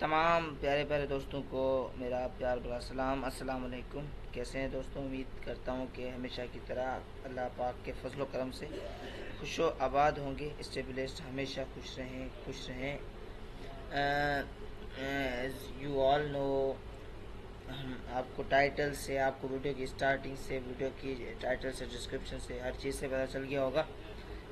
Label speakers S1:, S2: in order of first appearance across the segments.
S1: तमाम प्यारे प्यारे दोस्तों को मेरा प्यार भरा सलाम, अस्सलाम वालेकुम। कैसे हैं दोस्तों? उम्मीद करता हूँ कि हमेशा की तरह अल्लाह पाक के फजल करम से खुशो आबाद होंगे। स्टेबलिस्ट हमेशा खुश रहें। एज यू ऑल नो, हम आपको टाइटल से, आपको वीडियो की स्टार्टिंग से, वीडियो की टाइटल से, डिस्क्रिप्शन से, हर चीज़ से पता चल गया होगा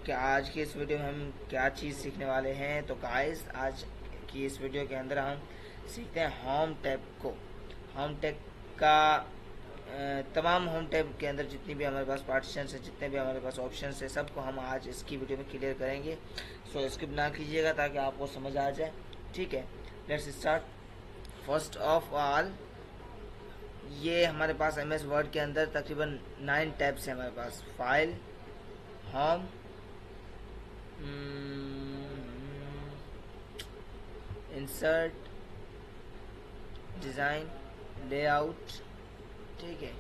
S1: कि आज की इस वीडियो में हम क्या चीज़ सीखने वाले हैं। तो गाइस, आज की इस वीडियो के अंदर हम सीखते हैं होम टैब को। होम टैब का तमाम होम टैब के अंदर जितनी भी हमारे पास पार्टीशन है, जितने भी हमारे पास ऑप्शन है, सबको हम आज इसकी वीडियो में क्लियर करेंगे। सो स्किप ना कीजिएगा ताकि आपको समझ आ जाए। ठीक है, let's start. First of all, ये हमारे पास एम एस वर्ड के अंदर तकरीबन 9 टैब्स हैं हमारे पास। File, home, insert, design, layout, ठीक है,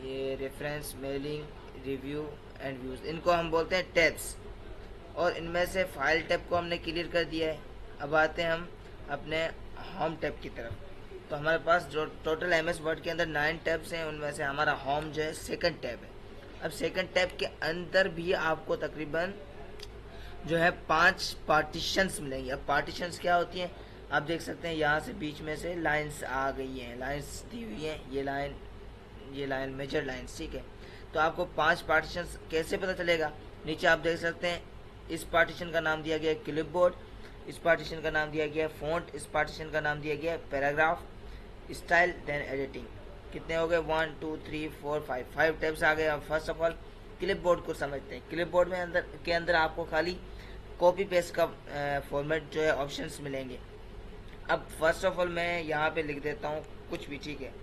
S1: ये reference, mailing, review and views, इनको हम बोलते हैं टैब्स। और इनमें से फाइल टैब को हमने क्लियर कर दिया है। अब आते हैं हम अपने होम टैब की तरफ। तो हमारे पास जो टोटल एम एस वर्ड के अंदर 9 टैब्स हैं, उनमें से हमारा होम जो है सेकंड टैब है। अब सेकंड टैब के अंदर भी आपको तकरीबन जो है 5 पार्टीशंस मिलेंगी। अब पार्टीशंस क्या होती हैं आप देख सकते हैं, यहाँ से बीच में से लाइंस आ गई हैं, लाइंस दी हुई हैं, ये लाइन मेजर लाइंस, ठीक है। तो आपको 5 पार्टीशंस कैसे पता चलेगा? नीचे आप देख सकते हैं, इस पार्टीशन का नाम दिया गया है क्लिपबोर्ड, इस पार्टीशन का नाम दिया गया है फॉन्ट, इस पार्टीशन का नाम दिया गया है पैराग्राफ, स्टाइल, देन एडिटिंग। कितने हो गए? 1 2 3 4 5 टैब्स आ गए। अब फर्स्ट ऑफ ऑल क्लिपबोर्ड को समझते हैं। क्लिपबोर्ड में अंदर आपको खाली कॉपी पेस्ट का फॉर्मेट जो है ऑप्शंस मिलेंगे। अब फर्स्ट ऑफ ऑल मैं यहाँ पे लिख देता हूँ कुछ भी, ठीक है।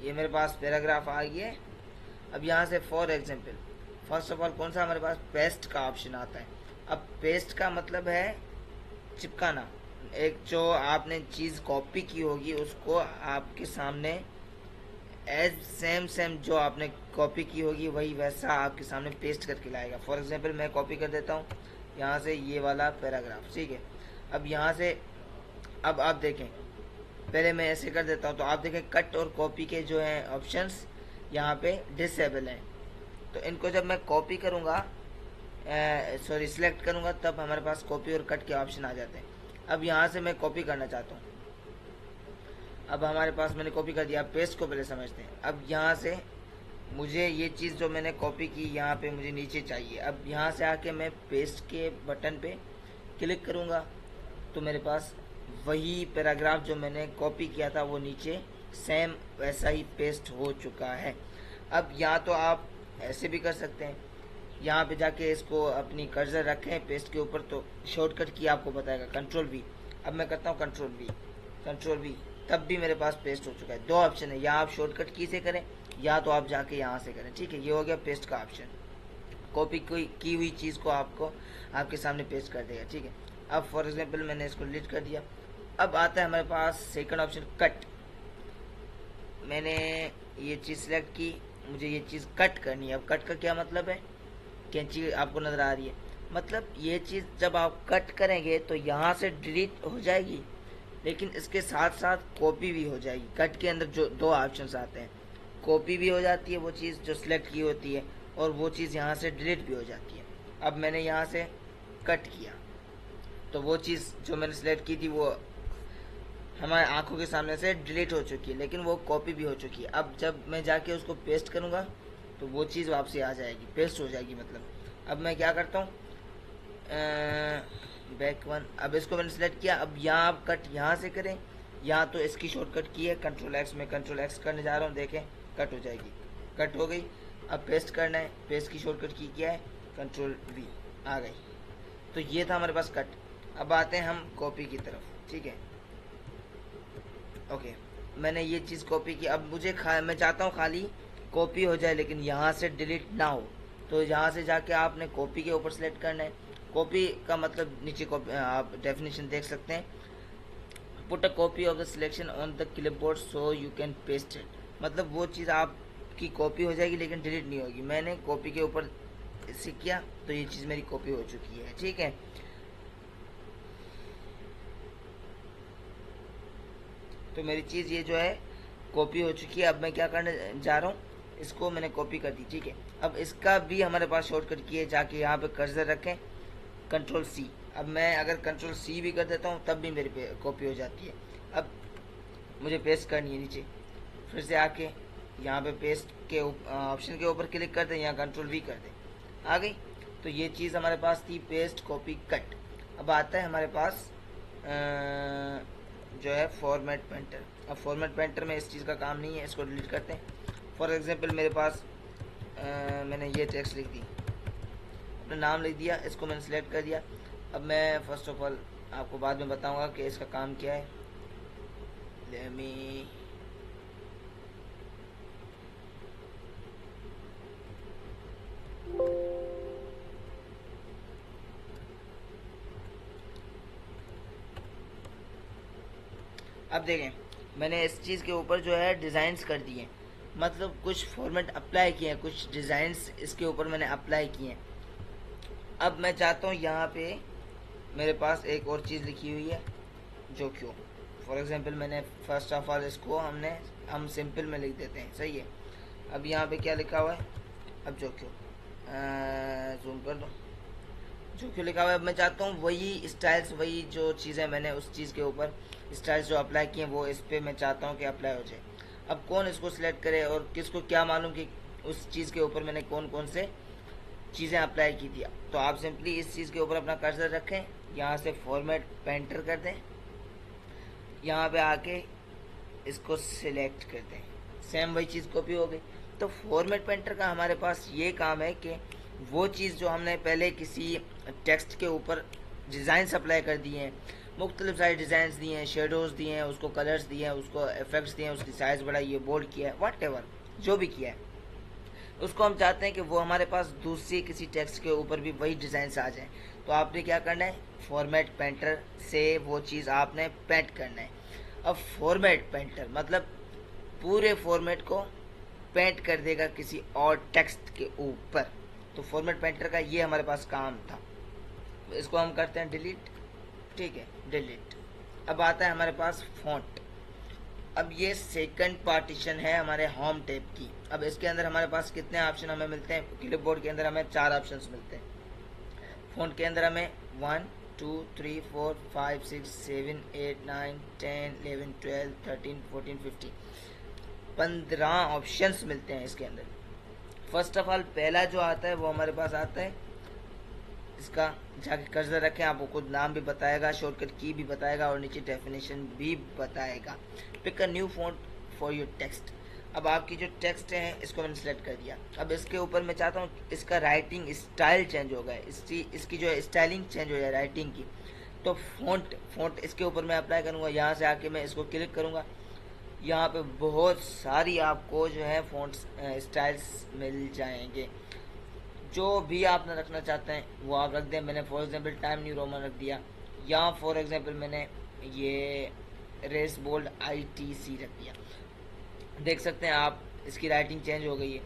S1: ये मेरे पास पैराग्राफ आ गया है। अब यहाँ से for example, first of all कौन सा हमारे पास पेस्ट का ऑप्शन आता है। अब पेस्ट का मतलब है चिपकाना। एक जो आपने चीज़ कॉपी की होगी उसको आपके सामने एज सेम जो आपने कॉपी की होगी वही वैसा आपके सामने पेस्ट करके लाएगा। फॉर एग्जांपल मैं कॉपी कर देता हूँ यहाँ से ये वाला पैराग्राफ, ठीक है। अब यहाँ से अब आप देखें, पहले मैं ऐसे कर देता हूँ तो आप देखें कट और कॉपी के जो हैं ऑप्शंस यहाँ पे डिसेबल हैं। तो इनको जब मैं कॉपी करूँगा, सिलेक्ट करूँगा, तब हमारे पास कॉपी और कट के ऑप्शन आ जाते हैं। अब यहाँ से मैं कॉपी करना चाहता हूँ। अब हमारे पास मैंने कॉपी कर दिया। पेस्ट को पहले समझते हैं। अब यहाँ से मुझे ये चीज़ जो मैंने कॉपी की यहाँ पे मुझे नीचे चाहिए। अब यहाँ से आके मैं पेस्ट के बटन पे क्लिक करूँगा तो मेरे पास वही पैराग्राफ जो मैंने कॉपी किया था वो नीचे सेम वैसा ही पेस्ट हो चुका है। अब या तो आप ऐसे भी कर सकते हैं, यहाँ पे जाके इसको अपनी कर्सर रखें पेस्ट के ऊपर, तो शॉर्टकट की आपको बताएगा कंट्रोल वी। अब मैं करता हूँ कंट्रोल वी, तब भी मेरे पास पेस्ट हो चुका है। 2 ऑप्शन है, या आप शॉर्टकट की से करें या तो आप जाके यहाँ से करें, ठीक है। ये हो गया पेस्ट का ऑप्शन, कॉपी की हुई चीज़ को आपको आपके सामने पेस्ट कर देगा, ठीक है। अब फॉर एग्जांपल मैंने इसको डिलीट कर दिया। अब आता है हमारे पास सेकंड ऑप्शन कट। मैंने ये चीज़ सेलेक्ट की, मुझे ये चीज़ कट करनी है। अब कट का क्या मतलब है? कैंची आपको नज़र आ रही है, मतलब ये चीज़ जब आप कट करेंगे तो यहाँ से डिलीट हो जाएगी, लेकिन इसके साथ साथ कॉपी भी हो जाएगी। कट के अंदर जो 2 ऑप्शंस आते हैं, कॉपी भी हो जाती है वो चीज़ जो सिलेक्ट की होती है, और वो चीज़ यहाँ से डिलीट भी हो जाती है। अब मैंने यहाँ से कट किया तो वो चीज़ जो मैंने सिलेक्ट की थी वो हमारे आंखों के सामने से डिलीट हो चुकी है, लेकिन वो कॉपी भी हो चुकी है। अब जब मैं जाके उसको पेस्ट करूँगा तो वो चीज़ वापसी आ जाएगी, पेस्ट हो जाएगी मतलब। अब मैं क्या करता हूँ, बैक 1। अब इसको मैंने सेलेक्ट किया। अब यहाँ आप कट यहाँ से करें या तो इसकी शॉर्टकट की है कंट्रोल एक्स, में कंट्रोल एक्स करने जा रहा हूँ, देखें कट हो जाएगी, कट हो गई। अब पेस्ट करना है, पेस्ट की शॉर्टकट की क्या है, कंट्रोल वी, आ गई। तो ये था हमारे पास कट। अब आते हैं हम कॉपी की तरफ, ठीक है। ओके, मैंने ये चीज़ कॉपी की। अब मुझे मैं चाहता हूँ खाली कॉपी हो जाए लेकिन यहाँ से डिलीट ना हो, तो यहाँ से जाके आपने कॉपी के ऊपर सेलेक्ट करना है। कॉपी का मतलब नीचे कॉपी आप डेफिनेशन देख सकते हैं, put a copy of the selection on the clipboard so you can paste it. मतलब वो चीज़ आप की कॉपी हो जाएगी लेकिन डिलीट नहीं होगी। मैंने कॉपी के ऊपर इसे किया तो ये चीज़ मेरी कॉपी हो चुकी है, ठीक है। तो मेरी चीज़ ये जो है कॉपी हो चुकी है। अब मैं क्या करने जा रहा हूँ, इसको मैंने कॉपी कर दी, ठीक है। अब इसका भी हमारे पास शॉर्टकट की है, जाके यहाँ पे कर्सर रखें, कंट्रोल सी। अब मैं अगर कंट्रोल सी भी कर देता हूँ तब भी मेरी कॉपी हो जाती है। अब मुझे पेस्ट करनी है नीचे, फिर से आके यहाँ पे पेस्ट के ऑप्शन के ऊपर क्लिक कर दें या कंट्रोल वी कर दें, आ गई। तो ये चीज़ हमारे पास थी पेस्ट कॉपी कट। अब आता है हमारे पास जो है फॉर्मेट पेंटर। अब फॉर्मेट पेंटर में इस चीज़ का काम नहीं है, इसको डिलीट करते हैं। फॉर एग्जांपल मेरे पास मैंने ये टेक्स्ट लिख दी, अपना नाम लिख दिया, इसको मैंने सेलेक्ट कर दिया। अब मैं फर्स्ट ऑफ ऑल आपको बाद में बताऊंगा कि इसका काम क्या है। लेट मी अब देखें, मैंने इस चीज़ के ऊपर जो है डिज़ाइंस कर दिए, मतलब कुछ फॉर्मेट अप्लाई किए हैं, कुछ डिज़ाइंस इसके ऊपर मैंने अप्लाई किए हैं। अब मैं चाहता हूँ यहाँ पे मेरे पास एक और चीज़ लिखी हुई है, जो क्यों। फॉर एग्जांपल मैंने फर्स्ट ऑफ ऑल इसको हम सिंपल में लिख देते हैं, सही है। अब यहाँ पे क्या लिखा हुआ है, अब जो क्यों जूम कर दो, जो क्यों लिखा हुआ है। अब मैं चाहता हूँ वही स्टाइल्स, वही जो चीज़ें मैंने उस चीज़ के ऊपर स्टाइल्स जो अप्लाई किए हैं वो इस पर मैं चाहता हूँ कि अप्लाई हो जाए। अब कौन इसको सिलेक्ट करे और किसको क्या मालूम कि उस चीज़ के ऊपर मैंने कौन कौन से चीज़ें अप्लाई की थी। तो आप सिंपली इस चीज़ के ऊपर अपना कर्सर रखें, यहाँ से फॉर्मेट पेंटर कर दें, यहाँ पे आके इसको सिलेक्ट कर दें, सेम वही चीज़ कॉपी हो गई। तो फॉर्मेट पेंटर का हमारे पास ये काम है कि वो चीज़ जो हमने पहले किसी टेक्स्ट के ऊपर डिज़ाइंस अप्लाई कर दिए हैं, मुख्तलिफ सारे डिज़ाइंस दिए हैं, शेडोज़ दिए हैं, उसको कलर्स दिए हैं, उसको इफेक्ट्स दिए हैं, उसकी साइज़ बढ़ाई है, बोल्ड किया है, वट एवर जो भी किया है, उसको हम चाहते हैं कि वो हमारे पास दूसरी किसी टेक्स्ट के ऊपर भी वही डिज़ाइंस आ जाए। तो आपने क्या करना है, फॉर्मेट पेंटर से वो चीज़ आपने पेंट करना है। अब फॉर्मेट पेंटर मतलब पूरे फॉर्मेट को पेंट कर देगा किसी और टेक्स्ट के ऊपर। तो फॉर्मेट पेंटर का ये हमारे पास काम था। इसको हम करते हैं डिलीट, ठीक है, डिलीट। अब आता है हमारे पास फॉन्ट। अब ये सेकंड पार्टीशन है हमारे होम टैब की। अब इसके अंदर हमारे पास कितने ऑप्शन हमें मिलते हैं, क्लिपबोर्ड के अंदर हमें 4 ऑप्शंस मिलते हैं। फ़ॉन्ट के अंदर हमें 1 2 3 4 5 6 7 8 9 10 11 12 13 14 15 15 ऑप्शंस मिलते हैं इसके अंदर। फर्स्ट ऑफ ऑल पहला जो आता है वो हमारे पास आता है, इसका जाके कर्सर रखें, आपको खुद नाम भी बताएगा, शॉर्टकट की भी बताएगा और नीचे डेफिनेशन भी बताएगा। Pick a new font for your text. अब आपकी जो टेक्स्ट है इसको मैंने सेलेक्ट कर दिया। अब इसके ऊपर मैं चाहता हूँ इसका राइटिंग स्टाइल चेंज हो गया, इसकी जो है स्टाइलिंग चेंज हो जाए राइटिंग की। तो फॉन्ट इसके ऊपर मैं अप्लाई करूँगा। यहाँ से आके मैं इसको क्लिक करूँगा, यहाँ पे बहुत सारी आपको जो है फॉन्ट स्टाइल्स मिल जाएंगे। जो भी आप ना रखना चाहते हैं वो आप रख दें। मैंने for example time new Roman रख दिया, या फॉर एग्जांपल मैंने ये रेस बोल्ड ITC रख दिया। देख सकते हैं आप इसकी राइटिंग चेंज हो गई है।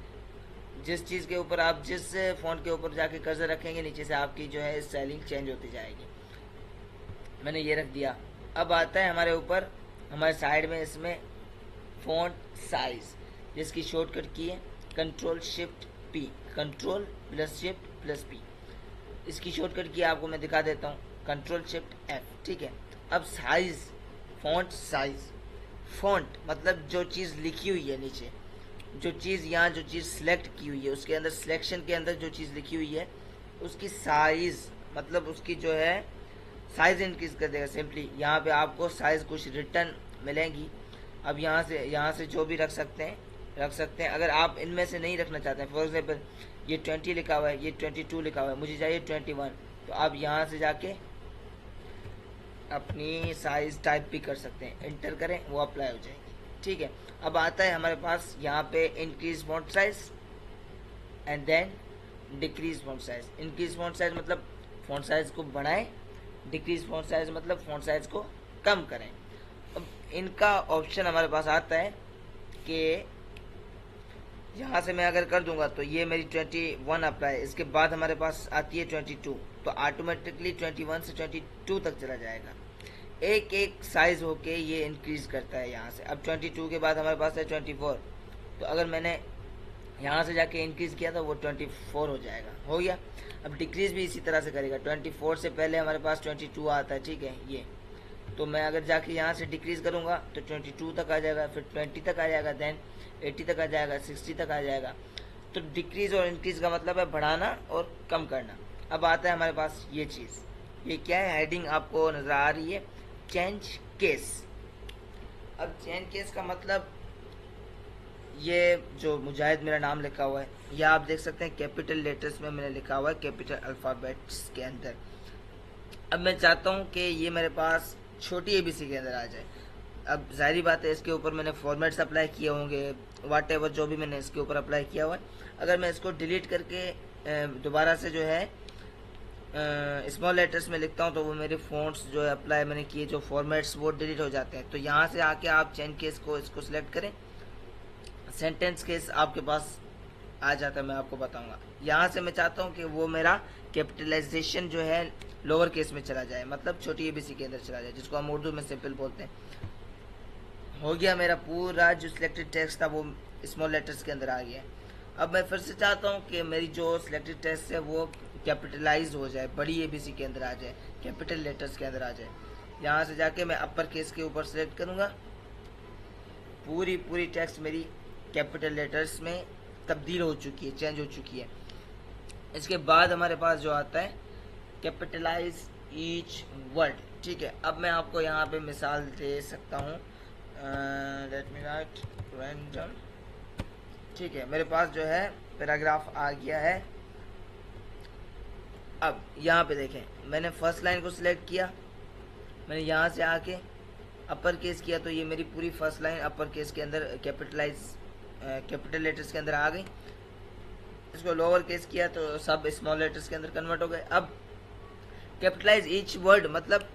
S1: जिस चीज़ के ऊपर आप जिस फ़ॉन्ट के ऊपर जाके कर्सर रखेंगे नीचे से आपकी जो है स्टाइलिंग चेंज होती जाएगी। मैंने ये रख दिया। अब आता है हमारे ऊपर, हमारे साइड में इसमें फ़ॉन्ट साइज़, जिसकी शॉर्टकट की है control shift P, control plus shift plus P। इसकी शॉर्टकट की आपको मैं दिखा देता हूँ, कंट्रोल शिफ्ट F, ठीक है। अब साइज़, फ़ॉन्ट साइज़, फ़ॉन्ट मतलब जो चीज़ लिखी हुई है नीचे, जो चीज़ यहाँ जो चीज़ सेलेक्ट की हुई है उसके अंदर सिलेक्शन के अंदर जो चीज़ लिखी हुई है उसकी साइज़ मतलब उसकी जो है साइज़ इंक्रीज़ कर देगा। सिंपली यहाँ पे आपको साइज़ कुछ रिटर्न मिलेंगी। अब यहाँ से जो भी रख सकते हैं। अगर आप इनमें से नहीं रखना चाहते हैं, फॉर एग्जांपल ये 20 लिखा हुआ है, ये 22 लिखा हुआ है, मुझे चाहिए 21, तो आप यहाँ से जाके अपनी साइज़ टाइप भी कर सकते हैं, इंटर करें, वो अप्लाई हो जाएगी, ठीक है। अब आता है हमारे पास यहाँ पे increase font size and then decrease font size. Increase font size मतलब फॉन्ट साइज को बढ़ाएं, डिक्रीज फॉन्ट साइज मतलब फॉन्ट साइज को कम करें। अब इनका ऑप्शन हमारे पास आता है कि यहाँ से मैं अगर कर दूंगा तो ये मेरी 21 अप्लाई, इसके बाद हमारे पास आती है 22, तो ऑटोमेटिकली 21 से 22 तक चला जाएगा। एक एक साइज होके ये इंक्रीज करता है यहाँ से। अब 22 के बाद हमारे पास है 24, तो अगर मैंने यहाँ से जाके इंक्रीज किया तो वो 24 हो जाएगा, हो गया। अब डिक्रीज भी इसी तरह से करेगा, 24 से पहले हमारे पास 22 आता है, ठीक है ये, तो मैं अगर जाके यहाँ से डिक्रीज करूँगा तो 22 तक आ जाएगा, फिर 20 तक आ जाएगा, देन 80 तक आ जाएगा, 60 तक आ जाएगा। तो डिक्रीज और इंक्रीज का मतलब है बढ़ाना और कम करना। अब आता है हमारे पास ये चीज़, ये क्या है, हेडिंग आपको नज़र आ रही है, चेंज केस। अब चेंज केस का मतलब, ये जो मुजाहिद मेरा नाम लिखा हुआ है, या आप देख सकते हैं कैपिटल लेटर्स में मैंने लिखा हुआ है, कैपिटल अल्फ़ाबेट्स के अंदर। अब मैं चाहता हूँ कि ये मेरे पास छोटी ABC के अंदर आ जाए। अब जाहिर बात है इसके ऊपर मैंने फॉर्मेट्स अप्लाई किए होंगे, वाट एवर जो भी मैंने इसके ऊपर अप्लाई किया हुआ है। अगर मैं इसको डिलीट करके दोबारा से जो है स्मॉल लेटर्स में लिखता हूँ तो वो मेरे फ़ॉन्ट्स जो है अप्लाई मैंने किए, जो फॉर्मेट्स, वो डिलीट हो जाते हैं। तो यहाँ से आके आप चेंज केस को इसको सिलेक्ट करें, सेंटेंस केस आपके पास आ जाता है, मैं आपको बताऊंगा। यहाँ से मैं चाहता हूँ कि वो मेरा कैपिटलाइजेशन जो है लोअर केस में चला जाए, मतलब छोटी ABC के अंदर चला जाए, जिसको हम उर्दू में सिंपल बोलते हैं। हो गया, मेरा पूरा जो सिलेक्टेड टेक्स्ट था वो स्मॉल लेटर्स के अंदर आ गया। अब मैं फिर से चाहता हूँ कि मेरी जो सिलेक्टेड टेक्स्ट है वो कैपिटलाइज हो जाए, बड़ी ABC के अंदर आ जाए, कैपिटल लेटर्स के अंदर आ जाए। यहाँ से जाके मैं अपर केस के ऊपर सेलेक्ट करूँगा, पूरी टेक्स्ट मेरी कैपिटल लेटर्स में तब्दील हो चुकी है, चेंज हो चुकी है। इसके बाद हमारे पास जो आता है कैपिटलाइज ईच वर्ड, ठीक है। अब मैं आपको यहाँ पे मिसाल दे सकता हूँ, लेट मी राइट रैंडम, ठीक है। मेरे पास जो है पैराग्राफ आ गया है। अब यहाँ पे देखें, मैंने फर्स्ट लाइन को सिलेक्ट किया, मैंने यहाँ से आके अपर केस किया तो ये मेरी पूरी फर्स्ट लाइन अपर केस के अंदर कैपिटल लेटर्स के अंदर आ गई। इसको लोअर केस किया तो सब स्मॉल लेटर्स के अंदर कन्वर्ट हो गए। अब कैपिटलाइज ईच वर्ड मतलब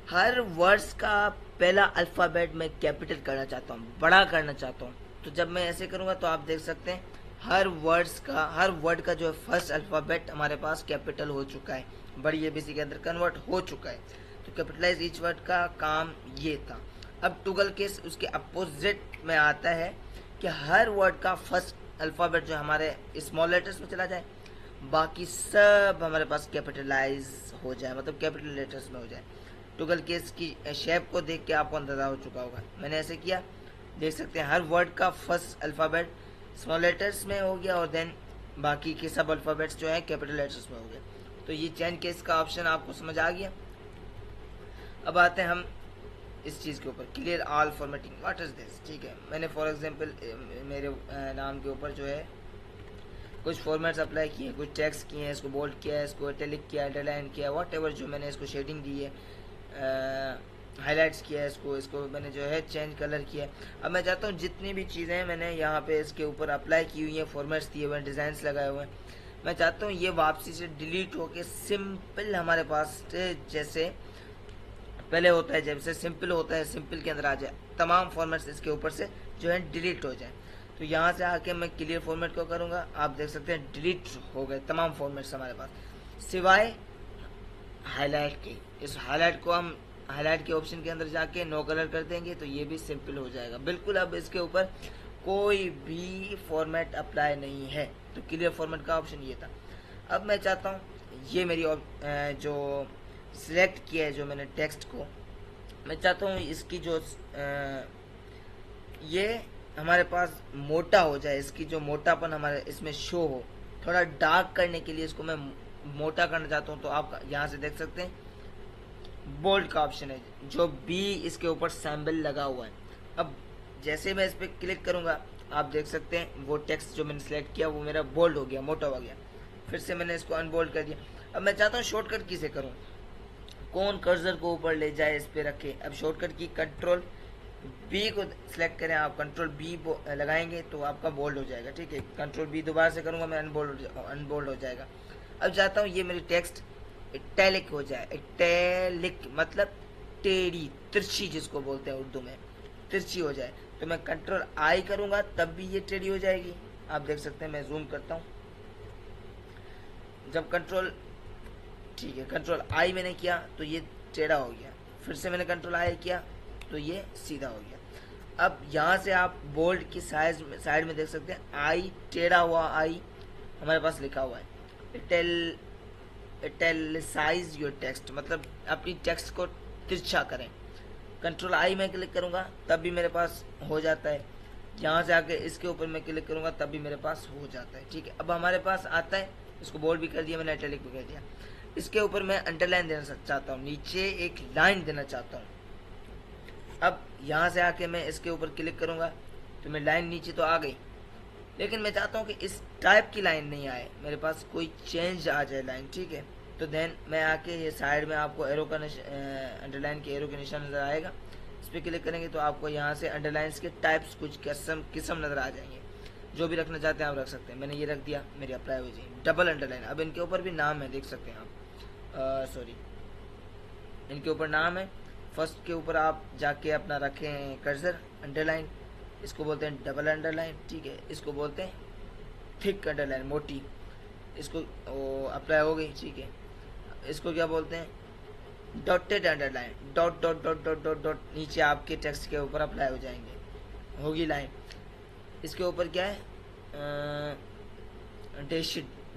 S1: हर वर्ड्स का पहला अल्फ़ाबेट मैं कैपिटल करना चाहता हूँ, बड़ा करना चाहता हूँ। तो जब मैं ऐसे करूँगा तो आप देख सकते हैं हर वर्ड का जो है फर्स्ट अल्फ़ाबेट हमारे पास कैपिटल हो चुका है, बड़ी ABC के अंदर कन्वर्ट हो चुका है। तो कैपिटलाइज ईच वर्ड का काम ये था। अब टुगल केस उसके अपोजिट में आता है कि हर वर्ड का फर्स्ट अल्फ़ाबेट जो हमारे स्मॉल लेटर्स में चला जाए, बाकी सब हमारे पास कैपिटलाइज हो जाए, मतलब कैपिटल लेटर्स में हो जाए। टुगल केस की शेप को देख के आपको अंदाज़ा हो चुका होगा, मैंने ऐसे किया, देख सकते हैं हर वर्ड का फर्स्ट अल्फ़ाबेट स्मॉल लेटर्स में हो गया और देन बाकी के सब अल्फ़ाबेट्स जो है कैपिटल लेटर्स में हो गए। तो ये चेंज केस का ऑप्शन आपको समझ आ गया। अब आते हैं हम इस चीज़ के ऊपर, clear all formatting, what is this, ठीक है। मैंने फॉर एग्जांपल मेरे नाम के ऊपर जो है कुछ फॉर्मेट्स अप्लाई किए, कुछ टेक्स्ट किए हैं, इसको बोल्ड किया है, इसको इटैलिक किया, अंडरलाइन किया, व्हाट एवर जो मैंने इसको शेडिंग दी है, हाईलाइट्स किया है, इसको मैंने जो है चेंज कलर किया। अब मैं चाहता हूँ जितनी भी चीज़ें मैंने यहाँ पे इसके ऊपर अप्लाई की हुई हैं, फॉर्मेट्स दिए हुए हैं, डिज़ाइंस लगाए हुए हैं, मैं चाहता हूँ ये वापसी से डिलीट होके सिंपल हमारे पास जैसे पहले होता है, जैसे सिंपल होता है, सिंपल के अंदर आ जाए, तमाम फॉर्मेट्स इसके ऊपर से जो है डिलीट हो जाए। तो यहाँ से आके मैं क्लियर फॉर्मेट को करूँगा, आप देख सकते हैं डिलीट हो गए तमाम फॉर्मेट्स हमारे पास, सिवाय हाईलाइट के। इस हाईलाइट को हम हाईलाइट के ऑप्शन के अंदर जाके नो कलर कर देंगे तो ये भी सिंपल हो जाएगा बिल्कुल। अब इसके ऊपर कोई भी फॉर्मेट अप्लाई नहीं है, तो क्लियर फॉर्मेट का ऑप्शन ये था। अब मैं चाहता हूँ ये मेरी जो सिलेक्ट किया है जो मैंने टेक्स्ट को, मैं चाहता हूँ इसकी जो ये हमारे पास मोटा हो जाए, इसकी जो मोटापन हमारे इसमें शो हो, थोड़ा डार्क करने के लिए इसको मैं मोटा करना चाहता हूँ। तो आप यहाँ से देख सकते हैं बोल्ड का ऑप्शन है, जो B इसके ऊपर सैम्बल लगा हुआ है। अब जैसे मैं इस पर क्लिक करूँगा आप देख सकते हैं वो टेक्स्ट जो मैंने सेलेक्ट किया वो मेरा बोल्ड हो गया, मोटा हो गया। फिर से मैंने इसको अनबोल्ड कर दिया। अब मैं चाहता हूँ शॉर्टकट किसे करूँ, कौन कर्सर को ऊपर ले जाए, इस पे रखे। अब शॉर्टकट की कंट्रोल B को सिलेक्ट करें, आप कंट्रोल B लगाएंगे तो आपका बोल्ड हो जाएगा, ठीक है। कंट्रोल B दोबारा से करूँगा मैं अनबोल्ड हो जाएगा। अब चाहता हूँ ये मेरी टेक्स्ट इटैलिक हो जाए, इटैलिक मतलब टेढ़ी, तिरछी जिसको बोलते हैं उर्दू में, तिरछी हो जाए। तो मैं कंट्रोल I करूँगा तब भी ये टेढ़ी हो जाएगी, आप देख सकते हैं, मैं जूम करता हूँ। जब कंट्रोल, ठीक है, कंट्रोल आई मैंने किया तो ये टेढ़ा हो गया, फिर से मैंने कंट्रोल आई किया तो ये सीधा हो गया। अब यहाँ से आप बोल्ड की साइड में देख सकते हैं, आई टेढ़ा हुआ आई हमारे पास लिखा हुआ है। इटैलिसाइज योर टेक्स्ट, मतलब अपनी टेक्स्ट को तिरछा करें। कंट्रोल आई मैं क्लिक करूँगा तब भी मेरे पास हो जाता है, यहाँ से आके इसके ऊपर मैं क्लिक करूँगा तब भी मेरे पास हो जाता है। ठीक है, अब हमारे पास आता है, इसको बोल्ड भी कर दिया मैंने, इटैलिक भी कर दिया। इसके ऊपर मैं अंडरलाइन देना चाहता हूँ, नीचे एक लाइन देना चाहता हूँ। अब यहाँ से आके मैं इसके ऊपर क्लिक करूँगा तो मेरी लाइन नीचे तो आ गई, लेकिन मैं चाहता हूँ कि इस टाइप की लाइन नहीं आए, मेरे पास कोई चेंज आ जाए लाइन। ठीक है, तो देन मैं आके ये साइड में आपको एरो का अंडरलाइन के एरो के निशान नज़र आएगा, इस पर क्लिक करेंगे तो आपको यहाँ से अंडरलाइंस के टाइप्स कुछ किस्म नज़र आ जाएंगे। जो भी रखना चाहते हैं आप रख सकते हैं, मैंने ये रख दिया, मेरी अप्लाई हो जाएगी। डबल अंडरलाइन, अब इनके ऊपर भी नाम है, देख सकते हैं आप, सॉरी इनके ऊपर नाम है। फर्स्ट के ऊपर आप जाके अपना रखें कर्सर, अंडरलाइन, इसको बोलते हैं डबल अंडरलाइन। ठीक है, इसको बोलते हैं थिक अंडरलाइन, मोटी, इसको अप्लाई हो गई। ठीक है, इसको क्या बोलते हैं, dotted underline, dot dot dot dot dot dot नीचे आपके टेक्स्ट के ऊपर अप्लाई हो जाएंगे, होगी लाइन। इसके ऊपर क्या है,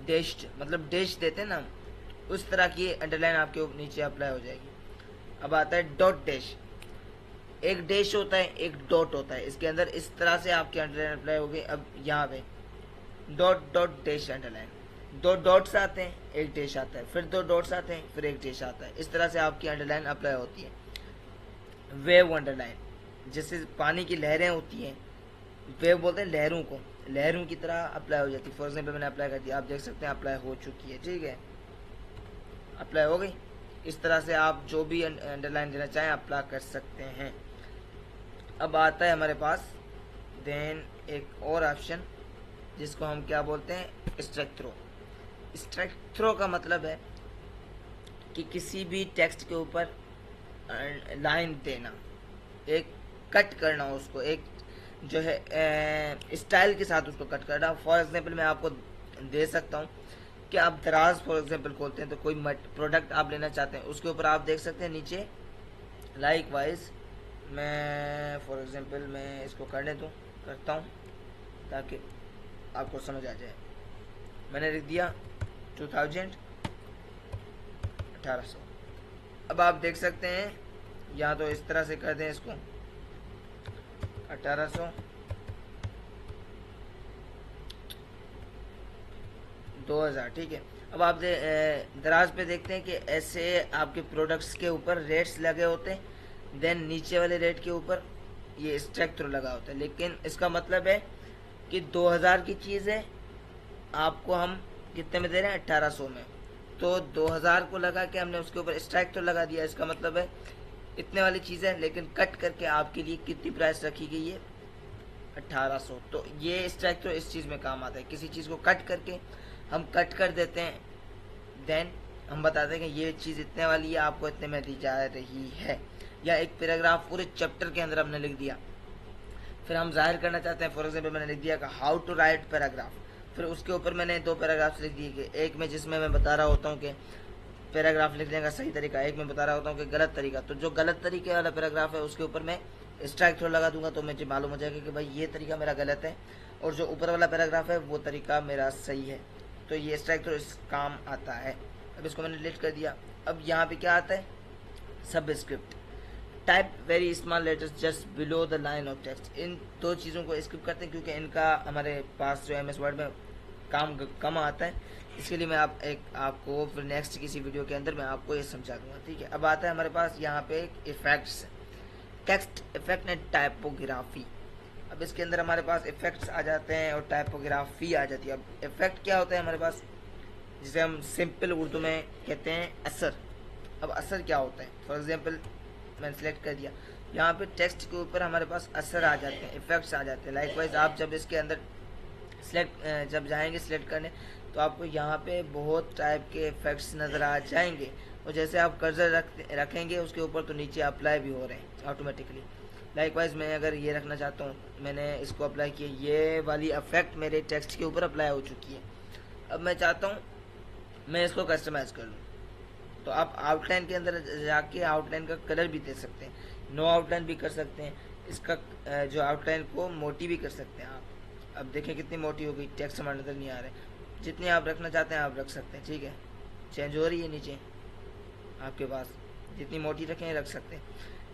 S1: डेश्ड मतलब डैश देते हैं ना, उस तरह की अंडरलाइन आपके ऊपर नीचे अप्लाई हो जाएगी। अब आता है डॉट डैश, एक डैश होता है एक डॉट होता है, इसके अंदर इस तरह से आपकी अंडरलाइन अप्लाई हो गई। अब यहाँ पे डॉट डॉट डैश अंडरलाइन, दो डॉट्स आते हैं एक डैश आता है, फिर दो डॉट्स आते हैं फिर एक डैश आता है, इस तरह से आपकी अंडरलाइन अप्लाई होती है। वेव अंडरलाइन, जैसे पानी की लहरें होती हैं, वेव बोलते हैं लहरों को, लहरों की तरह अप्लाई हो जाती है। फॉर एग्जाम्पल मैंने अप्लाई कर दिया, आप देख सकते हैं अप्लाई हो चुकी है। ठीक है, अप्लाई हो गई। इस तरह से आप जो भी अंडरलाइन देना चाहें अप्लाई कर सकते हैं। अब आता है हमारे पास देन एक और ऑप्शन जिसको हम क्या बोलते हैं, स्ट्राइक थ्रो। स्ट्राइक थ्रो का मतलब है कि किसी भी टेक्स्ट के ऊपर लाइन देना, एक कट करना, उसको एक जो है स्टाइल के साथ उसको कट करना। फॉर एग्जांपल मैं आपको दे सकता हूँ कि आप दराज फॉर एग्जांपल खोलते हैं तो कोई प्रोडक्ट आप लेना चाहते हैं, उसके ऊपर आप देख सकते हैं नीचे लाइक वाइज, मैं फॉर एग्जांपल मैं इसको करता हूँ ताकि आपको समझ आ जाए। मैंने लिख दिया 2000 1800। अब आप देख सकते हैं या तो इस तरह से कर दें इसको 1800 2000। ठीक है, अब आप दराज पे देखते हैं कि ऐसे आपके प्रोडक्ट्स के ऊपर रेट्स लगे होते हैं, देन नीचे वाले रेट के ऊपर ये स्ट्राइक थ्रू लगा होता है। लेकिन इसका मतलब है कि 2000 की चीज़ है, आपको हम कितने में दे रहे हैं, 1800 में, तो 2000 को लगा के हमने उसके ऊपर स्ट्राइक थ्रू लगा दिया। इसका मतलब है इतने वाली चीज़ है, लेकिन कट करके आपके लिए कितनी प्राइस रखी गई है, 1800। तो ये स्ट्राइक थ्रू इस चीज़ में काम आता है, किसी चीज़ को कट करके हम कट कर देते हैं, देन हम बताते हैं कि ये चीज़ इतने वाली है, आपको इतने में दी जा रही है। या एक पैराग्राफ पूरे चैप्टर के अंदर हमने लिख दिया, फिर हम जाहिर करना चाहते हैं, फॉर एग्जाम्पल मैंने लिख दिया कि हाउ टू राइट पैराग्राफ, फिर उसके ऊपर मैंने 2 पैराग्राफ्स लिख दिए कि एक में जिसमें मैं बता रहा होता हूँ कि पैराग्राफ लिखने का सही तरीका, एक में बता रहा होता हूँ कि गलत तरीका। तो जो गलत तरीके वाला पैराग्राफ है उसके ऊपर मैं स्ट्राइक थ्रू लगा दूंगा, तो मुझे मालूम हो जाएगा कि भाई ये तरीका मेरा गलत है और जो ऊपर वाला पैराग्राफ है वो तरीका मेरा सही है। तो ये स्ट्राइक थ्रू इस काम आता है। अब इसको मैंने डिलीट कर दिया। अब यहाँ पे क्या आता है, subscript, type very small letters just below the line of text. इन 2 चीज़ों को स्किप करते हैं क्योंकि इनका हमारे पास जो MS वर्ड में काम कम आता है, इसके लिए मैं आपको फिर नेक्स्ट किसी वीडियो के अंदर मैं आपको ये समझा दूंगा। ठीक है, अब आता है हमारे पास यहाँ पे एक effects, text effect and typography. अब इसके अंदर हमारे पास इफेक्ट्स आ जाते हैं और टाइपोग्राफी आ जाती है। अब इफेक्ट क्या होता है हमारे पास, जिसे हम सिंपल उर्दू में कहते हैं असर। अब असर क्या होता है, फॉर एग्जांपल मैंने सेलेक्ट कर दिया, यहाँ पे टेक्स्ट के ऊपर हमारे पास असर आ जाते हैं, इफेक्ट्स आ जाते हैं। लाइकवाइज आप जब इसके अंदर जब जाएंगे सिलेक्ट करने तो आपको यहाँ पे बहुत टाइप के इफेक्ट्स नज़र आ जाएंगे, और जैसे आप कर्सर रखेंगे उसके ऊपर तो नीचे अप्लाई भी हो रहे हैं ऑटोमेटिकली। लाइकवाइज मैं अगर ये रखना चाहता हूँ, मैंने इसको अप्लाई किया, ये वाली अफेक्ट मेरे टेक्स्ट के ऊपर अप्लाई हो चुकी है। अब मैं चाहता हूँ मैं इसको कस्टमाइज कर लूँ, तो आप आउटलाइन के अंदर जाके आउटलाइन का कलर भी दे सकते हैं, नो आउटलाइन भी कर सकते हैं, इसका जो आउटलाइन को मोटी भी कर सकते हैं आप। अब देखें कितनी मोटी हो गई, टेक्स्ट हमारे नज़र नहीं आ रहे। जितनी आप रखना चाहते हैं आप रख सकते हैं, ठीक है। चेंज हो रही है नीचे आपके पास, जितनी मोटी रखें रख सकते हैं।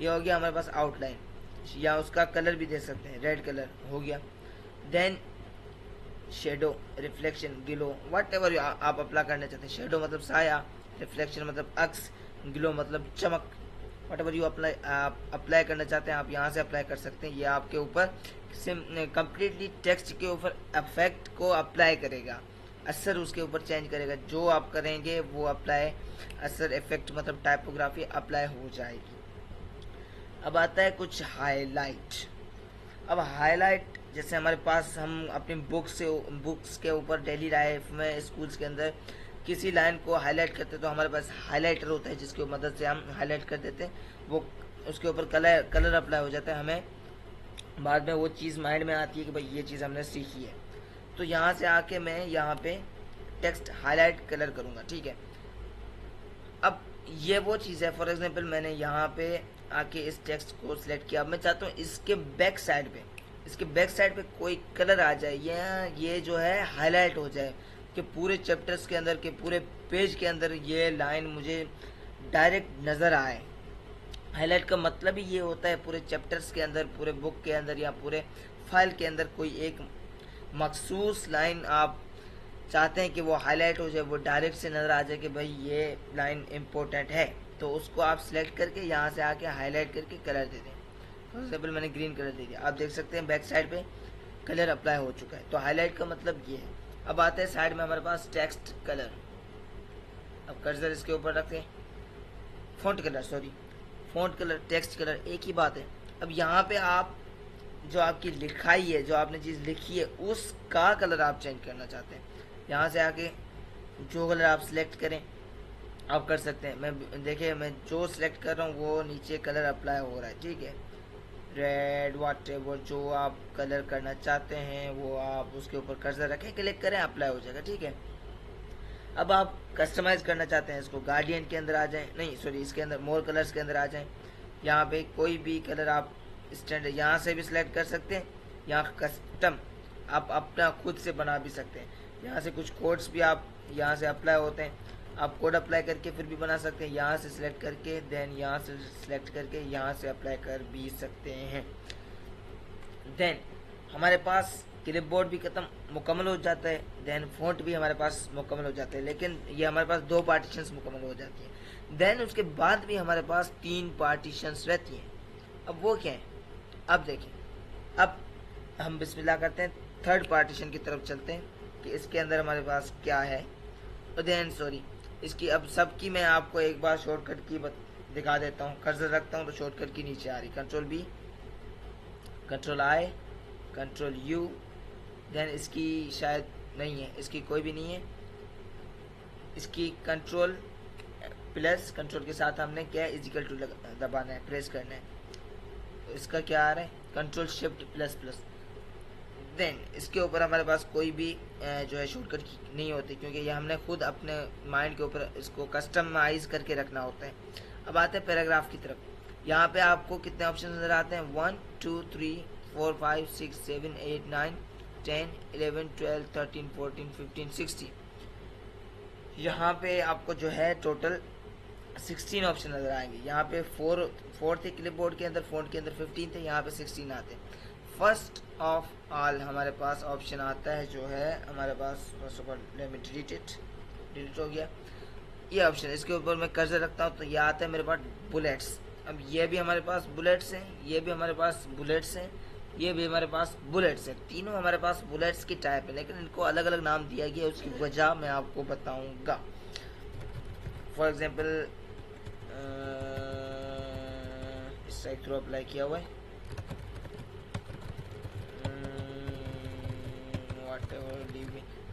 S1: ये हो गया हमारे पास आउटलाइन, या उसका कलर भी दे सकते हैं, रेड कलर हो गया। Then shadow, reflection, glow, whatever आप अप्लाई करना चाहते हैं। शेडो मतलब साया, रिफ्लेक्शन मतलब अक्स, ग्लो मतलब चमक, वट एवर यू अप्लाई करना चाहते हैं आप यहाँ से अप्लाई कर सकते हैं। ये आपके ऊपर कम्प्लीटली टेक्स्ट के ऊपर अफेक्ट को अप्लाई करेगा, असर उसके ऊपर चेंज करेगा। जो आप करेंगे वो अप्लाई, असर, इफेक्ट मतलब टाइपोग्राफी अप्लाई हो जाएगी। अब आता है कुछ हाईलाइट। अब हाईलाइट जैसे हमारे पास हम अपनी बुक्स के ऊपर डेली लाइफ में स्कूल्स के अंदर किसी लाइन को हाईलाइट करते हैं, तो हमारे पास हाईलाइटर होता है जिसकी मदद से हम हाईलाइट कर देते हैं, वो उसके ऊपर कलर अप्लाई हो जाता है। हमें बाद में वो चीज़ माइंड में आती है कि भाई ये चीज़ हमने सीखी है। तो यहाँ से आके मैं यहाँ पे टेक्स्ट हाईलाइट कलर करूँगा, ठीक है। अब ये वो चीज़ है, फॉर एग्जांपल मैंने यहाँ पे आके इस टेक्स्ट को सिलेक्ट किया। अब मैं चाहता हूँ इसके बैक साइड पे कोई कलर आ जाए, या ये जो है हाईलाइट हो जाए कि पूरे चैप्टर्स के अंदर, के पूरे पेज के अंदर ये लाइन मुझे डायरेक्ट नज़र आए। हाईलाइट का मतलब ही ये होता है पूरे चैप्टर्स के अंदर, पूरे बुक के अंदर या पूरे फाइल के अंदर कोई एक मखसूस लाइन आप चाहते हैं कि वो हाईलाइट हो जाए, वो डायरेक्ट से नज़र आ जाए कि भाई ये लाइन इम्पोर्टेंट है, तो उसको आप सिलेक्ट करके यहाँ से आके हाईलाइट करके कलर दे दें। फॉर एग्जाम्पल मैंने ग्रीन कलर दे दिया, आप देख सकते हैं बैक साइड पे कलर अप्लाई हो चुका है। तो हाईलाइट का मतलब ये है। अब आते हैं साइड में हमारे पास टेक्स्ट कलर। अब कर्सर इसके ऊपर रखें, फ़ॉन्ट कलर, टेक्स्ट कलर एक ही बात है। अब यहाँ पे आप जो आपकी लिखाई है, जो आपने चीज़ लिखी है, उसका कलर आप चेंज करना चाहते हैं, यहाँ से आके जो कलर आप सिलेक्ट करें आप कर सकते हैं। मैं देखिए मैं जो सिलेक्ट कर रहा हूँ वो नीचे कलर अप्लाई हो रहा है, ठीक है। रेड वाट एवर जो आप कलर करना चाहते हैं वो आप उसके ऊपर कर्सर रखें, क्लिक करें, अप्लाई हो जाएगा, ठीक है। अब आप कस्टमाइज करना चाहते हैं इसको, गार्डियन के अंदर आ जाएं, नहीं सॉरी इसके अंदर मोर कलर्स के अंदर आ जाएं। यहाँ पे कोई भी कलर आप स्टैंडर्ड यहाँ से भी सिलेक्ट कर सकते हैं, यहाँ कस्टम आप अपना खुद से बना भी सकते हैं। यहाँ से कुछ कोड्स भी आप यहाँ से अप्लाई होते हैं, आप कोड अप्लाई करके फिर भी बना सकते हैं, यहाँ से सिलेक्ट करके, देन यहाँ से सिलेक्ट करके यहाँ से अप्लाई कर भी सकते हैं। देन हमारे पास क्लिपबोर्ड भी मुकम्मल हो जाता है, देन फ़ॉन्ट भी हमारे पास मुकम्मल हो जाता है, लेकिन ये हमारे पास 2 पार्टीशंस मुकम्मल हो जाती है। देन उसके बाद भी हमारे पास 3 पार्टीशंस रहती हैं। अब वो क्या है, अब देखें, अब हम बिस्मिल्लाह करते हैं, थर्ड पार्टीशन की तरफ चलते हैं कि इसके अंदर हमारे पास क्या है। और देन सॉरी इसकी अब सबकी मैं आपको एक बार शॉर्टकट की दिखा देता हूँ। कर्सर रखता हूँ तो शॉर्टकट की नीचे आ रही, control B, control I, control U. Then इसकी शायद नहीं है, इसकी कोई भी नहीं है, इसकी कंट्रोल प्लस, कंट्रोल के साथ हमने क्या है इजिकल टू दबाना है, प्रेस करना है। तो इसका क्या आ रहा है, control shift plus plus. Then इसके ऊपर हमारे पास कोई भी जो है शॉर्टकट की नहीं होती, क्योंकि ये हमने खुद अपने माइंड के ऊपर इसको कस्टमाइज करके रखना होता है। अब आते हैं पैराग्राफ की तरफ। यहाँ पे आपको कितने ऑप्शन नज़र आते हैं, 1 2 3 4 5 6 7 8 9 10 11 12 13 14 15 16। यहाँ पे आपको जो है टोटल 16 ऑप्शन नज़र आएंगे। यहाँ पे 4 थे क्लिपबोर्ड के अंदर, फ़ॉन्ट के अंदर 15 थे, यहाँ पे 16 आते हैं। फर्स्ट ऑफ ऑल हमारे पास ऑप्शन आता है जो है हमारे पास, first of all let me delete हो गया ये ऑप्शन। इसके ऊपर मैं कर्सर रखता हूँ तो ये आता है मेरे पास बुलेट्स। अब ये भी हमारे पास बुलेट्स हैं, ये भी हमारे पास बुलेट्स हैं, ये भी हमारे पास बुलेट्स हैं। तीनों हमारे पास बुलेट्स की टाइप है, लेकिन इनको अलग अलग नाम दिया गया है, उसकी वजह मैं आपको बताऊँगा। फॉर एग्जाम्पल इस साइड थ्रू अप्लाई किया हुआ है,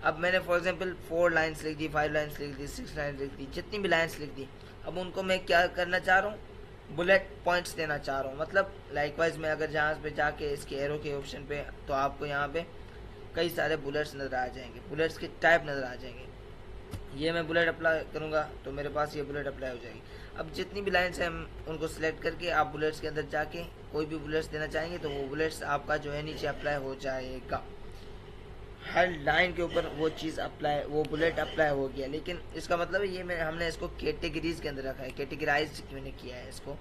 S1: अब मैंने फॉर एग्जांपल 4 लाइन्स लिख दी, 5 लाइन्स लिख दी, 6 लाइन्स लिख दी, जितनी भी लाइन्स लिख दी। अब उनको मैं क्या करना चाह रहा हूँ, बुलेट पॉइंट्स देना चाह रहा हूँ, मतलब लाइकवाइज मैं अगर जहाँ पे जाके इसके एरो के ऑप्शन पे, तो आपको यहाँ पे कई सारे बुलेट्स नज़र आ जाएंगे, बुलेट्स के टाइप नज़र आ जाएंगे। ये मैं बुलेट अप्लाई करूँगा तो मेरे पास ये बुलेट अप्लाई हो जाएगी। अब जितनी भी लाइन्स हैं हम उनको सिलेक्ट करके आप बुलेट्स के अंदर जाके कोई भी बुलेट्स देना चाहेंगे तो वो बुलेट्स आपका जो है नीचे अप्लाई हो जाएगा। हर लाइन के ऊपर वो चीज़ अप्लाई, वो बुलेट अप्लाई हो गया। लेकिन इसका मतलब ये हमने इसको कैटेगरीज के अंदर रखा है, कैटेगराइज मैंने किया है इसको।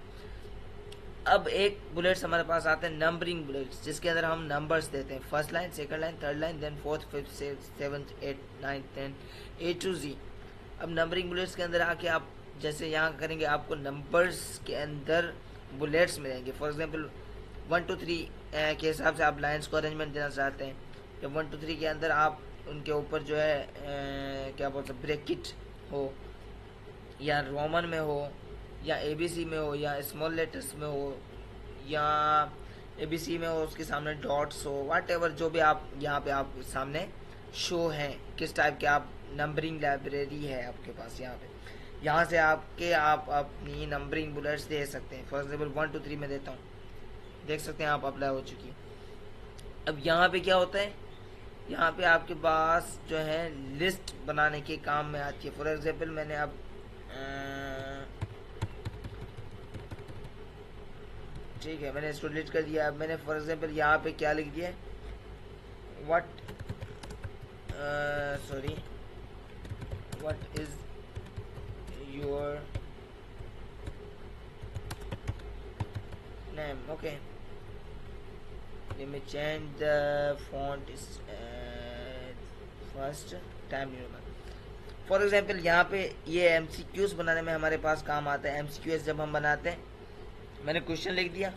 S1: अब एक बुलेट्स हमारे पास आते हैं नंबरिंग बुलेट्स, जिसके अंदर हम नंबर्स देते हैं, first line, second line, third line, then fourth, fifth, sixth, seventh, eight, ninth, tenth, A to G. अब नंबरिंग बुलेट्स के अंदर आके आप जैसे यहाँ करेंगे आपको नंबर्स के अंदर बुलेट्स मिलेंगे। फॉर एग्जांपल 1 2 3 के हिसाब से आप लाइन्स को अरेंजमेंट देना चाहते हैं। जब 1 2 3 के अंदर आप उनके ऊपर जो है क्या बोलते हैं, ब्रैकेट हो या रोमन में हो या एबीसी में हो या स्मॉल लेटर्स में हो या एबीसी में हो, उसके सामने डॉट्स हो, वाट एवर जो भी आप यहाँ पे आप सामने शो हैं, किस टाइप के आप नंबरिंग लाइब्रेरी है आपके पास यहाँ पे, यहाँ से आप अपनी नंबरिंग बुलेट्स दे सकते हैं। फॉर एग्जाम्पल 1 2 3 में देता हूँ, देख सकते हैं आप अप्लाई हो चुकी है। अब यहाँ पे क्या होता है, यहाँ पे आपके पास जो है लिस्ट बनाने के काम में आती है। फॉर एग्जाम्पल मैंने अब ठीक है, मैंने इसको डिलीट कर दिया। अब मैंने फॉर एग्जाम्पल यहाँ पे क्या लिख दिया, what is your name, okay, let me change the font is first time new। For example यहाँ पे ये MCQs बनाने में हमारे पास काम आता है। MCQs जब हम बनाते हैं, मैंने क्वेश्चन लिख दिया,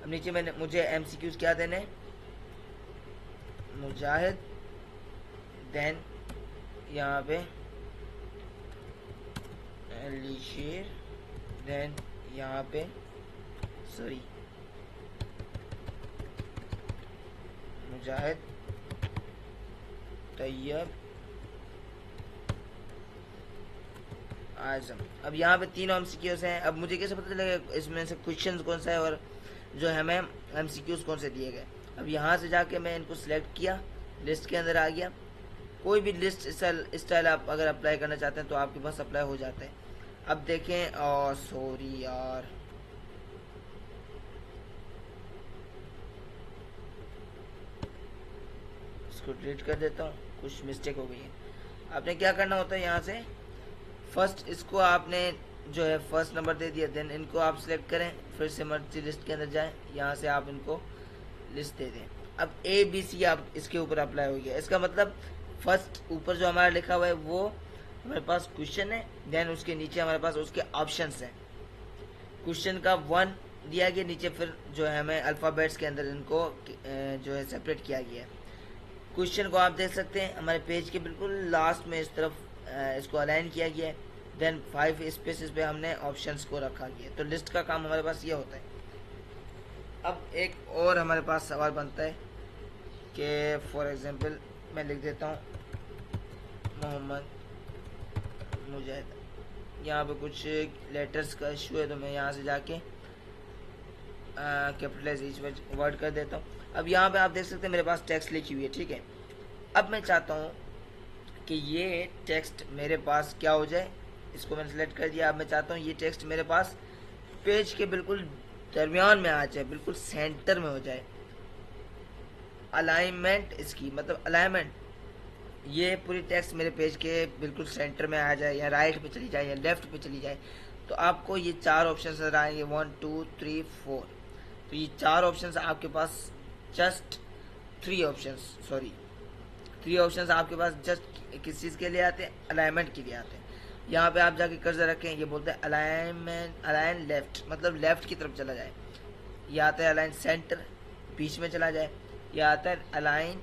S1: अब नीचे मुझे MCQs क्या देने, मुजाहिद, देन यहाँ पे अलीशेर, देन यहाँ पे सॉरी मुजाहिद, तैयब, आजम। अब यहाँ पे तीनों MCQs हैं। अब मुझे कैसे पता चलेगा इसमें से क्वेश्चन कौन सा है और जो हमें MCQs कौन से दिए गए। अब यहाँ से जाके मैं इनको सिलेक्ट किया, लिस्ट के अंदर आ गया। कोई भी लिस्ट स्टाइल आप अगर अप्लाई करना चाहते हैं तो आपके पास अप्लाई हो जाता है। अब देखें, और सॉरी यार, इसको डिलीट कर देता हूँ, कुछ मिस्टेक हो गई है। आपने क्या करना होता है, यहाँ से फर्स्ट इसको आपने जो है फर्स्ट नंबर दे दिया, देन इनको आप सिलेक्ट करें, फिर से मर्जी लिस्ट के अंदर जाएं, यहाँ से आप इनको लिस्ट दे दें। अब ABC आप इसके ऊपर अप्लाई हो गया। इसका मतलब फर्स्ट ऊपर जो हमारा लिखा हुआ है वो हमारे पास क्वेश्चन है, देन उसके नीचे हमारे पास उसके ऑप्शंस हैं। क्वेश्चन का 1 दिया गया, नीचे फिर जो है हमें अल्फ़ाबेट्स के अंदर इनको जो है सेपरेट किया गया है। क्वेश्चन को आप देख सकते हैं हमारे पेज के बिल्कुल लास्ट में इस तरफ इसको अलाइन किया गया है। देन 5 स्पेसेस पे हमने ऑप्शंस को रखा गया है। तो लिस्ट का काम हमारे पास ये होता है। अब एक और हमारे पास सवाल बनता है कि फॉर एग्जांपल मैं लिख देता हूँ मोहम्मद मुजाहिद, यहाँ पे कुछ लेटर्स का इशू है तो मैं यहाँ से जाके कैपिटलाइज ईच वर्ड कर देता हूँ। अब यहाँ पे आप देख सकते हैं मेरे पास टेक्स्ट लिखी हुई है, ठीक है। अब मैं चाहता हूँ कि ये टेक्स्ट मेरे पास क्या हो जाए, इसको मैंने सेलेक्ट कर दिया। अब मैं चाहता हूँ ये टेक्स्ट मेरे पास पेज के बिल्कुल दरमियान में आ जाए, बिल्कुल सेंटर में हो जाए। अलाइनमेंट इसकी मतलब अलाइनमेंट, ये पूरी टेक्स्ट मेरे पेज के बिल्कुल सेंटर में आ जाए, या राइट पे चली जाए या लेफ्ट पे चली जाए। तो आपको ये 4 ऑप्शन नजर आएंगे, 1 2 3 4। तो ये 4 ऑप्शन आपके पास जस्ट 3 ऑप्शंस आपके पास जस्ट किस चीज़ के लिए आते हैं, अलाइनमेंट के लिए आते हैं। यहाँ पे आप जाके कर्सर रखें, ये बोलते हैं अलाइन लेफ्ट, मतलब लेफ्ट की तरफ चला जाए। यह आता है अलाइन सेंटर, बीच में चला जाए। यह आता है अलाइन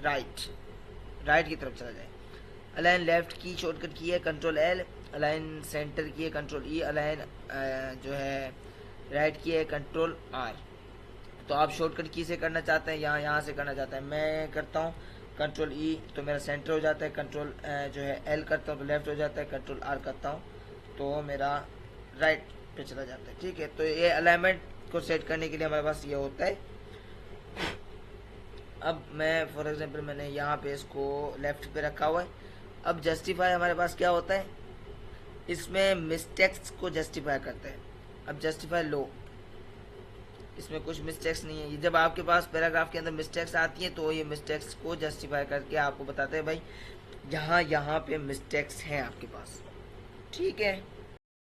S1: राइट की तरफ चला जाए। अलाइन लेफ्ट की शॉर्टकट की है Ctrl+L, अलाइन सेंटर की है Ctrl+E, अलाइन जो है राइट की है Ctrl+R। तो आप शॉर्टकट की से करना चाहते हैं, यहाँ से करना चाहते हैं, मैं करता हूँ Ctrl+E तो मेरा सेंटर हो जाता है, जो है L करता हूँ तो लेफ्ट हो जाता है, Ctrl+R करता हूँ तो मेरा राइट पे चला जाता है। ठीक है, तो ये अलाइनमेंट को सेट करने के लिए हमारे पास ये होता है। अब मैं फॉर एग्जांपल मैंने यहाँ पे इसको लेफ्ट पे रखा हुआ है। अब जस्टिफाई हमारे पास क्या होता है, इसमें मिस्टेक्स को जस्टिफाई करता है। अब जस्टिफाई लो, इसमें कुछ मिस्टेक्स नहीं है। जब आपके पास पैराग्राफ के अंदर मिस्टेक्स आती हैं तो ये मिस्टेक्स को जस्टिफाई करके आपको बताते हैं भाई यहाँ यहाँ पे मिस्टेक्स हैं आपके पास। ठीक है,